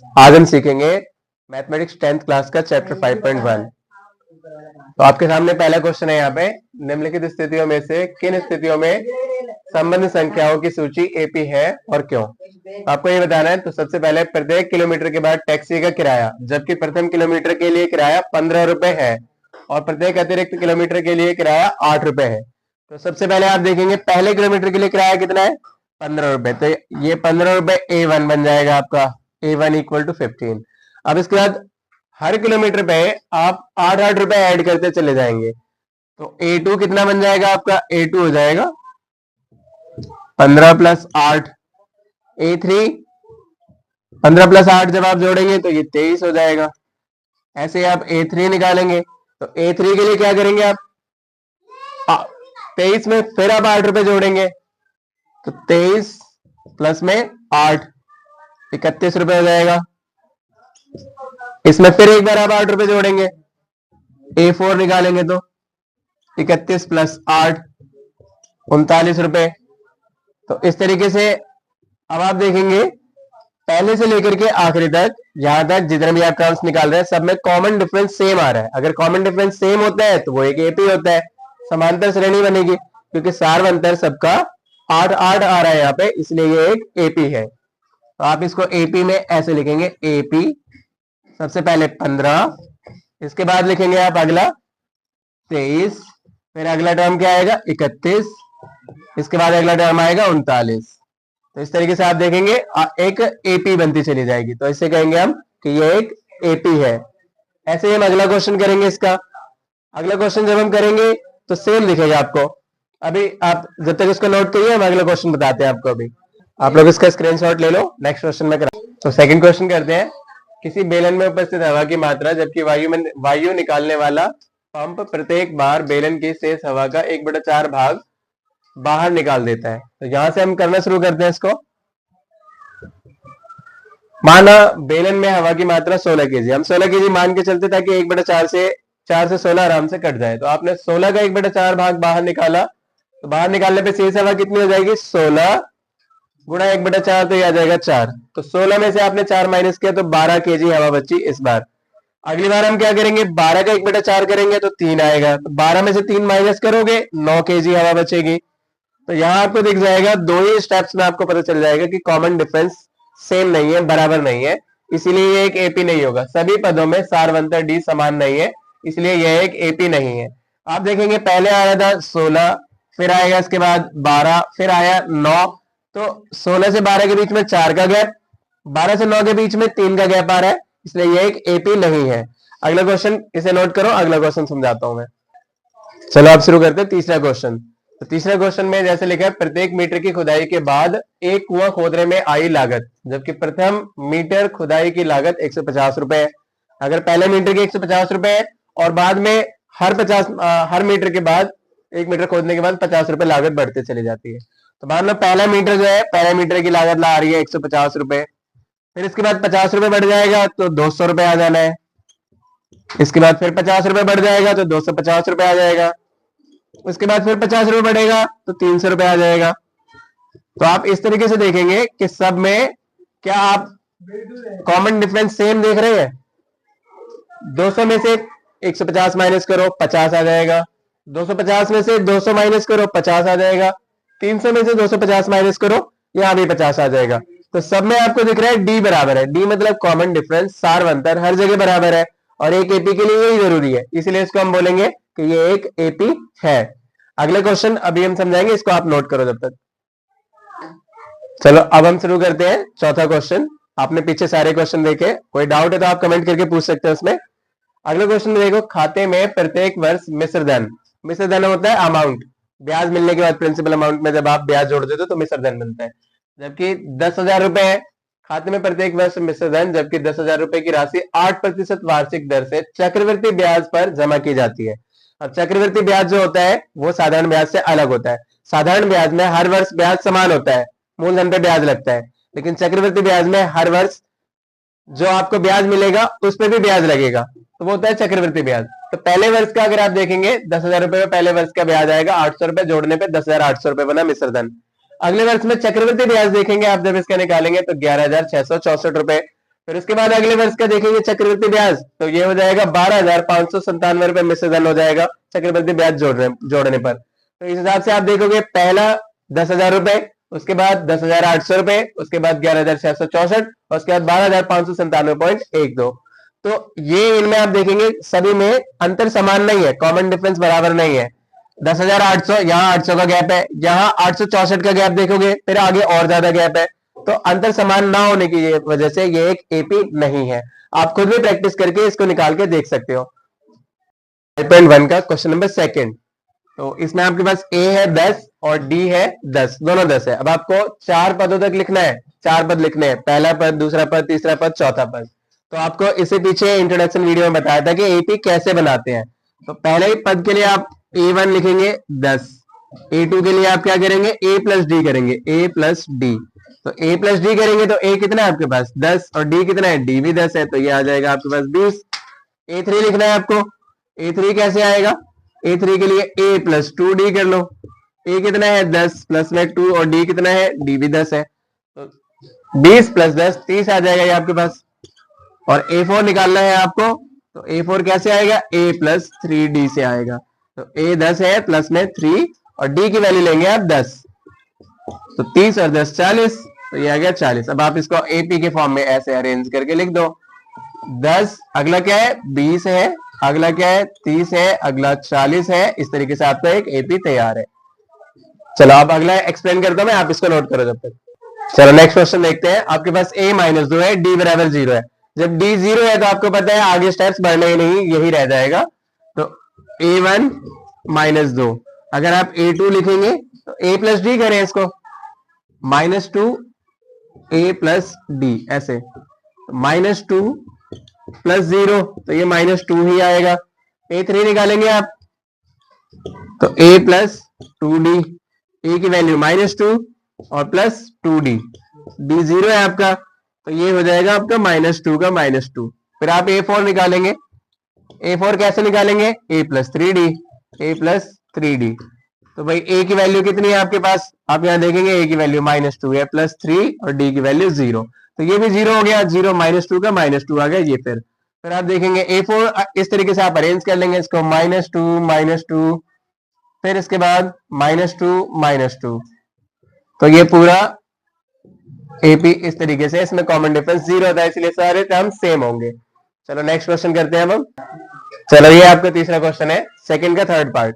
आज हम सीखेंगे मैथमेटिक्स 10th क्लास का चैप्टर 5.1। तो आपके सामने पहला क्वेश्चन है यहाँ पे, निम्नलिखित स्थितियों में से किन स्थितियों में संबंध संख्याओं की सूची एपी है और क्यों। आपको ये बताना है। तो सबसे पहले प्रत्येक किलोमीटर के बाद टैक्सी का किराया, जबकि प्रथम किलोमीटर के लिए किराया 15 रुपए है और प्रत्येक अतिरिक्त किलोमीटर के लिए किराया 8 रुपए है। तो सबसे पहले आप देखेंगे पहले किलोमीटर के लिए किराया कितना है, 15 रुपए। तो ये 15 रुपए A1 बन जाएगा आपका, A1 इक्वल टू 15। अब इसके बाद हर किलोमीटर पे आप 8-8 रुपए ऐड करते चले जाएंगे। तो A2 कितना बन जाएगा आपका, A2 हो जाएगा 15 प्लस 8। A3 15 प्लस 8 जब आप जोड़ेंगे तो ये 23 हो जाएगा। ऐसे ही आप A3 निकालेंगे। तो A3 के लिए क्या करेंगे आप 23 में फिर आप 8 रुपए जोड़ेंगे। तो 23 प्लस में 8 31 रुपए हो जाएगा। इसमें फिर एक बार आप 8 रुपए जोड़ेंगे, A4 निकालेंगे तो 31 प्लस 8 39 रुपए। तो इस तरीके से अब आप देखेंगे पहले से लेकर के आखिरी तक, यहां तक जितने भी आप टर्म्स निकाल रहे हैं सब में कॉमन डिफरेंस सेम आ रहा है। अगर कॉमन डिफरेंस सेम होता है तो वो एक एपी होता है, समांतर श्रेणी बनेगी, क्योंकि सार्वंतर सबका 8-8 आ रहा है यहाँ पे, इसलिए ये एक एपी है। तो आप इसको एपी में ऐसे लिखेंगे, एपी सबसे पहले 15, इसके बाद लिखेंगे आप अगला 23, फिर अगला टर्म क्या आएगा 31, इसके बाद अगला टर्म आएगा 39। तो इस तरीके से आप देखेंगे एक एपी बनती चली जाएगी। तो इससे कहेंगे हम कि ये एक एपी है। ऐसे ही हम अगला क्वेश्चन करेंगे। इसका अगला क्वेश्चन जब हम करेंगे तो सेम दिखेगा आपको। अभी आप जब तक इसको नोट करिए, हम अगला क्वेश्चन बताते हैं आपको। अभी आप लोग इसका स्क्रीनशॉट ले लो, नेक्स्ट क्वेश्चन में करा। तो सेकंड क्वेश्चन करते हैं। किसी बेलन में उपस्थित हवा की मात्रा जबकि वायु निकालने वाला पंप प्रत्येक बार बेलन की शेष हवा का 1/4 भाग बाहर निकाल देता है। तो यहां से हम करना शुरू करते हैं इसको। माना बेलन में हवा की मात्रा 16 केजी, हम 16 केजी मान के चलते ताकि 1/4 से 4 से 16 आराम से कट जाए। तो आपने 16 का 1/4 भाग बाहर निकाला, तो बाहर निकालने पे शेष हवा कितनी हो जाएगी, 16 गुणा 1/4, तो यह आ जाएगा 4। तो 16 में से आपने 4 माइनस किया तो 12 केजी हवा बची इस बार। अगली बार हम क्या करेंगे, 12 का 1/4 करेंगे तो 3 आएगा। तो 12 में से 3 माइनस करोगे 9 केजी हवा बचेगी। तो यहां आपको दिख जाएगा, दो ही स्टेप्स में आपको पता चल जाएगा कि कॉमन डिफरेंस सेम नहीं है, बराबर नहीं है, इसीलिए ये एक एपी नहीं होगा। सभी पदों में सार्वंतर डी समान नहीं है, इसलिए यह एक एपी नहीं है। आप देखेंगे पहले आया था 16, फिर आएगा इसके बाद 12, फिर आया 9। तो 16 से 12 के बीच में 4 का गैप, 12 से 9 के बीच में 3 का गैप आ रहा है, इसलिए यह एक एपी नहीं है। अगला क्वेश्चन इसे नोट करो, अगला क्वेश्चन समझाता हूं मैं। चलो आप शुरू करते हैं तीसरा क्वेश्चन। तो तीसरा क्वेश्चन में जैसे लिखा है, प्रत्येक मीटर की खुदाई के बाद एक कुआं खोदने में आई लागत, जबकि प्रथम मीटर खुदाई की लागत 150 रुपए है। अगर पहले मीटर की 150 रुपए है और बाद में हर मीटर के बाद, एक मीटर खोदने के बाद 50 रुपए लागत बढ़ते चली जाती है। तो मान लो पहला मीटर जो है, पहला मीटर की लागत ला रही है 150 रुपए, फिर इसके बाद 50 रुपए बढ़ जाएगा तो 200 रुपए आ जाना है। इसके बाद फिर 50 रुपए बढ़ जाएगा तो 250 रुपए आ जाएगा। उसके बाद फिर 50 रुपए बढ़ेगा तो 300 रुपए आ जाएगा। तो आप इस तरीके से देखेंगे कि सब में क्या आप कॉमन डिफरेंस सेम देख रहे हैं। 200 में से 150 माइनस करो 50 आ जाएगा, 250 में से 200 माइनस करो 50 आ जाएगा, 300 में से 250 माइनस करो यहां भी 50 आ जाएगा। तो सब में आपको दिख रहा है डी बराबर है। डी मतलब कॉमन डिफरेंस, सार्वंतर हर जगह बराबर है और एक एपी के लिए यही जरूरी है, इसलिए इसको हम बोलेंगे कि ये एक एपी है। अगला क्वेश्चन अभी हम समझाएंगे, इसको आप नोट करो जब तक। चलो अब हम शुरू करते हैं चौथा क्वेश्चन। आपने पीछे सारे क्वेश्चन देखे, कोई डाउट है तो आप कमेंट करके पूछ सकते हैं उसमें। अगला क्वेश्चन में देखो, खाते में प्रत्येक वर्ष मिश्र धन होता है अमाउंट, ब्याज मिलने के बाद प्रिंसिपल अमाउंट में जब आप ब्याज जोड़ देते हो तो मिश्र धन बनता है। जबकि 10,000 रुपए है खाते में प्रत्येक वर्ष मिश्र धन, जबकि 10,000 रुपए की राशि 8% वार्षिक दर से चक्रवृद्धि ब्याज पर जमा की जाती है। अब चक्रवृद्धि ब्याज जो होता है वो साधारण ब्याज से अलग होता है। साधारण ब्याज में हर वर्ष ब्याज समान होता है, मूलधन पे ब्याज लगता है, लेकिन चक्रवृद्धि ब्याज में हर वर्ष जो आपको ब्याज मिलेगा उस पर भी ब्याज लगेगा, तो वो होता है चक्रवृद्धि ब्याज। तो पहले वर्ष का अगर आप देखेंगे 10,000 रुपए में पहले वर्ष का ब्याज आएगा 800 रुपए, जोड़ने पे 10,800 रुपए बना मिश्र धन। अगले वर्ष में चक्रवृद्धि ब्याज देखेंगे आप जब इसका निकालेंगे तो 11,664 रुपए, फिर उसके बाद अगले वर्ष का देखेंगे चक्रवृद्धि ब्याज, तो ये हो जाएगा 12,597 रुपए में से धन हो जाएगा चक्रवृद्धि ब्याज जोड़ने पर। तो इस हिसाब से आप देखोगे पहला 10,000 रुपए, उसके बाद 10,800 रुपए, उसके बाद 11,664 और उसके बाद 12,597.12। तो ये इनमें आप देखेंगे सभी में अंतर समान नहीं है, कॉमन डिफरेंस बराबर नहीं है। 10,800 यहाँ 800 का गैप है, यहाँ 864 का गैप देखोगे, फिर आगे और ज्यादा गैप है। तो अंतर समान ना होने की वजह से ये एक एपी नहीं है। आप खुद भी प्रैक्टिस करके इसको निकाल के देख सकते हो। 5.1 का क्वेश्चन नंबर सेकंड, तो इसमें आपके पास ए है 10 और डी है 10, दोनों 10 है। अब आपको 4 पदों तक लिखना है, 4 पद लिखने हैं, पहला पद, दूसरा पद, तीसरा पद, चौथा पद। तो आपको इससे पीछे इंट्रोडक्शन वीडियो में बताया था कि एपी कैसे बनाते हैं। तो पहले ही पद के लिए आप A1 लिखेंगे 10, A2 के लिए आप क्या करेंगे, A प्लस डी करेंगे, A प्लस डी। तो A प्लस डी करेंगे तो A कितना है आपके पास 10 और D कितना है, D भी 10 है, तो ये आ जाएगा आपके पास 20। A3 लिखना है आपको, A3 कैसे आएगा, A3 के लिए A प्लस 2D कर लो। A कितना है 10 प्लस में 2 और D कितना है, D भी 10 है, तो 20 प्लस 10 30 आ जाएगा ये आपके पास। और A4 निकालना है आपको, तो A4 कैसे आएगा, A प्लस 3D से आएगा। तो A 10 है प्लस में 3 और D की वैल्यू लेंगे आप 10, तो 30 और 10 40, तो ये आ गया 40। अब आप इसको AP के फॉर्म में ऐसे अरेंज करके लिख दो। 10 अगला क्या है 20 है, अगला क्या है 30 है, अगला 40 है। इस तरीके से आपका एक AP तैयार है। चलो अब अगला एक्सप्लेन करता हूं मैं, आप इसको नोट करो जब तक। चलो नेक्स्ट क्वेश्चन देखते हैं। आपके पास A माइनस 2 है, D बराबर 0 है। जब D 0 है तो आपको पता है आगे स्टेप्स बढ़ने ही नहीं, यही रह जाएगा। तो A1 माइनस 2, अगर आप A2 लिखेंगे तो A प्लस डी करें इसको, -2 A प्लस डी ऐसे, -2 प्लस 0, तो ये -2 ही आएगा। A3 निकालेंगे आप, तो A प्लस 2D, A की वैल्यू -2 और प्लस 2D, D 0 है आपका, तो ये हो जाएगा आपका -2 का -2। फिर आप A4 निकालेंगे, A4 कैसे निकालेंगे, A plus 3D, A plus 3D। तो भाई A की वैल्यू कितनी है आपके पास, आप यहां देखेंगे A की वैल्यू -2 है, प्लस 3 और D की वैल्यू 0, तो ये भी 0 हो गया, 0 -2 का -2 आ गया ये। फिर आप देखेंगे A4 इस तरीके से आप अरेंज कर लेंगे इसको, -2, फिर इसके बाद -2, तो ये पूरा AP इस तरीके से, इसमें कॉमन डिफरेंस 0 होता है, इसलिए सारे टर्म सेम होंगे। चलो नेक्स्ट क्वेश्चन करते हैं अब हम। चलो ये आपका तीसरा क्वेश्चन है, सेकंड का थर्ड पार्ट।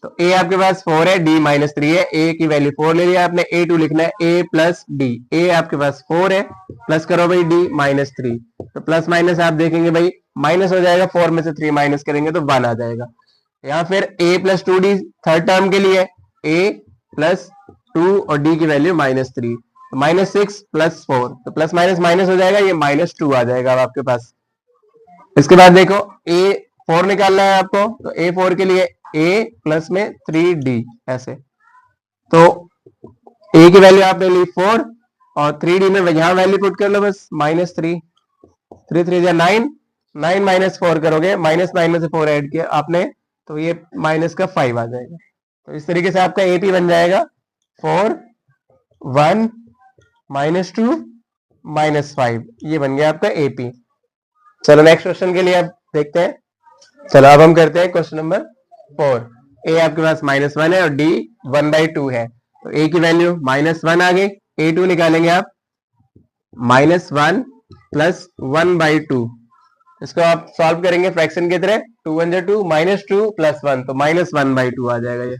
तो A आपके पास 4 है, D -3 है, A की वैल्यू 4 ले लिया आपने, A2 लिखना है A प्लस डी। A आपके पास 4 है, प्लस करो भाई D -3, तो प्लस माइनस आप देखेंगे भाई माइनस हो जाएगा, 4 में से 3 माइनस करेंगे तो 1 आ जाएगा। यहाँ फिर A plus 2D third term के लिए A प्लस 2 और D की वैल्यू -3, तो -6 प्लस 4, तो प्लस माइनस माइनस हो जाएगा, ये -2 आ जाएगा अब आपके पास। इसके बाद देखो A4 निकालना है आपको, तो A4 के लिए A प्लस में 3D ऐसे, तो A की वैल्यू आपने ली 4 और 3D में यहां वैल्यू पुट कर लो बस, -3, 3 3 या 9, 9 माइनस 4 करोगे, माइनस 9 में से 4 ऐड किया आपने, तो ये माइनस का 5 आ जाएगा। तो इस तरीके से आपका AP बन जाएगा 4 1 -2 -5, ये बन गया आपका AP। चलो नेक्स्ट क्वेश्चन के लिए आप देखते हैं। चलो अब हम करते हैं क्वेश्चन नंबर 4। A आपके पास -1 है और D 1/2 है, तो A की वैल्यू -1 आ गई। A2 निकालेंगे आप, -1 प्लस 1/2, इसको आप सॉल्व करेंगे फ्रैक्शन की तरह, 2 1 2 -2 प्लस 1, तो -1/2 आ जाएगा ये।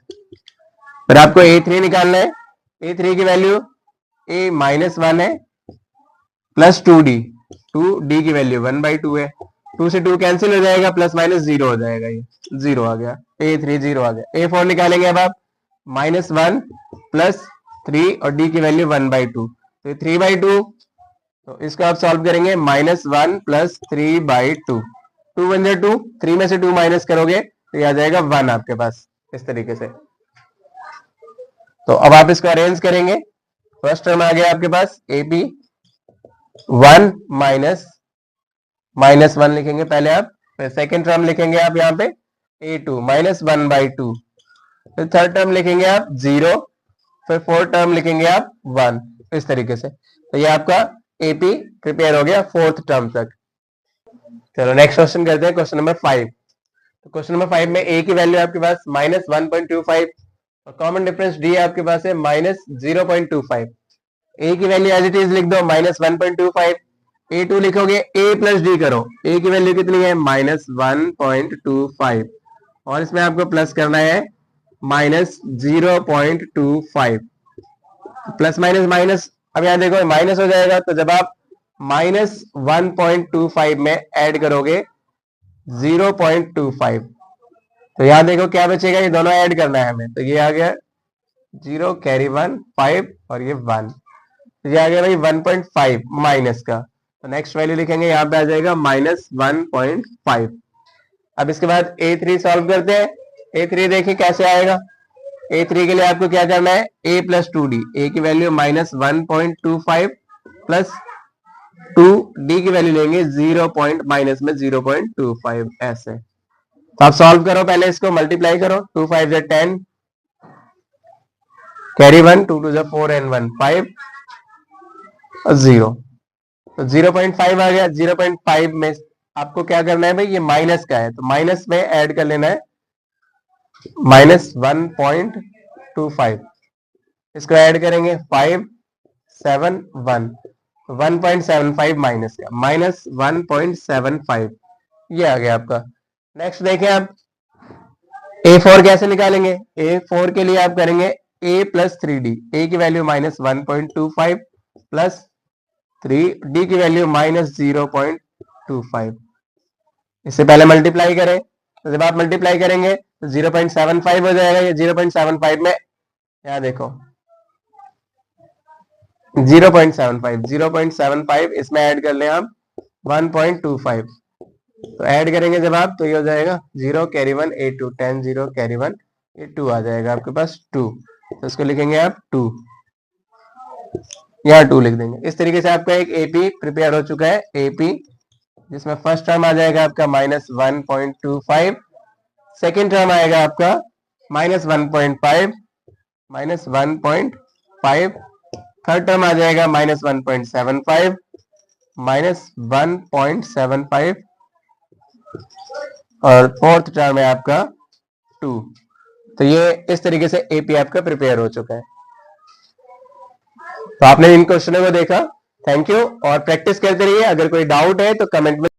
फिर आपको A3 निकालना है, A3 की वैल्यू A -1 है प्लस 2D, 2D की वैल्यू 1/2 है, 2 से 2 कैंसिल हो जाएगा, प्लस माइनस 0 हो जाएगा, ये 0 आ गया। A3 0 आ गया। A4 निकालेंगे अब आप, -1 प्लस 3 और D की वैल्यू 1/2, तो ये 3/2, तो इसको आप सॉल्व करेंगे, -1 प्लस 3/2, 2 1 2, 3 में से 2 माइनस करोगे तो ये आ जाएगा 1 आपके पास, इस तरीके से। तो अब आप इसको अरेंज करेंगे, फर्स्ट टर्म आ गया आपके पास AP 1 -1 लिखेंगे पहले आप, फिर सेकेंड टर्म लिखेंगे आप यहाँ पे A2 -1/2, फिर थर्ड टर्म लिखेंगे आप 0, फिर फोर्थ टर्म लिखेंगे आप 1, इस तरीके से। तो ये आपका एपी प्रिपेयर हो गया फोर्थ टर्म तक। चलो नेक्स्ट क्वेश्चन करते हैं, क्वेश्चन नंबर 5। तो क्वेश्चन नंबर 5 में ए की वैल्यू आपके पास -1.25 और कॉमन डिफरेंस डी आपके पास है -0.25। ए की वैल्यू एज इट इज लिख दो -1.25, A2 लिखोगे a प्लस डी करो, a की वैल्यू कितनी है -1.25 और इसमें आपको प्लस करना है -0.25। प्लस माइनस माइनस, अब यहां देखो माइनस हो जाएगा, तो जब आप -1.25 में ऐड करोगे 0.25, तो यहां देखो क्या बचेगा, ये दोनों ऐड करना है हमें, तो ये आ गया 0 कैरी 1 5 और ये 1, तो ये आ गया भाई 1.5 माइनस का, तो नेक्स्ट वैल्यू लिखेंगे यहाँ पे आ जाएगा -1.5। अब इसके बाद A3 सॉल्व करते हैं। A3 देखिए कैसे आएगा। A3 के लिए आपको क्या करना है, a प्लस 2d, a की वैल्यू -1.25 प्लस 2d की वैल्यू लेंगे 0 माइनस में 0.25 ऐसे। तो आप सॉल्व करो, पहले इसको मल्टीप्लाई करो, 2 5 10 कैरी 1 2 2 4 एंड 1 5 और 0, तो 0.5 आ गया। 0.5 में आपको क्या करना है भाई, ये माइनस का है तो माइनस में ऐड कर लेना है -1.25, इसको ऐड करेंगे 5 7 1, 1.75 माइनस का -1.75, ये आ गया आपका। नेक्स्ट देखें आप A4 कैसे निकालेंगे। A4 के लिए आप करेंगे a प्लस 3d, a की वैल्यू -1.25 प्लस 3d की वैल्यू -0.25। इससे पहले मल्टीप्लाई करें, तो जब आप मल्टीप्लाई करेंगे तो 0.75 हो जाएगा। ये 0.75 में यहाँ देखो 0.75 इसमें ऐड कर लें आप 1.25, तो ऐड करेंगे जब आप, तो ये हो जाएगा 0 कैरी 1 A2 10 0 कैरी 1 ये 2 आ जाएगा आपके पास 2, तो इसको लिखेंगे आप 2, यहाँ 2 लिख देंगे। इस तरीके से आपका एक एपी प्रिपेयर हो चुका है, एपी जिसमें फर्स्ट टर्म आ जाएगा आपका -1.25, सेकेंड टर्म आएगा आपका -1.5 थर्ड टर्म आ जाएगा -1.75 -1.75 और फोर्थ टर्म है आपका 2। तो ये इस तरीके से एपी आपका प्रिपेयर हो चुका है। तो आपने इन क्वेश्चनों को देखा, थैंक यू, और प्रैक्टिस करते रहिए। अगर कोई डाउट है तो कमेंट में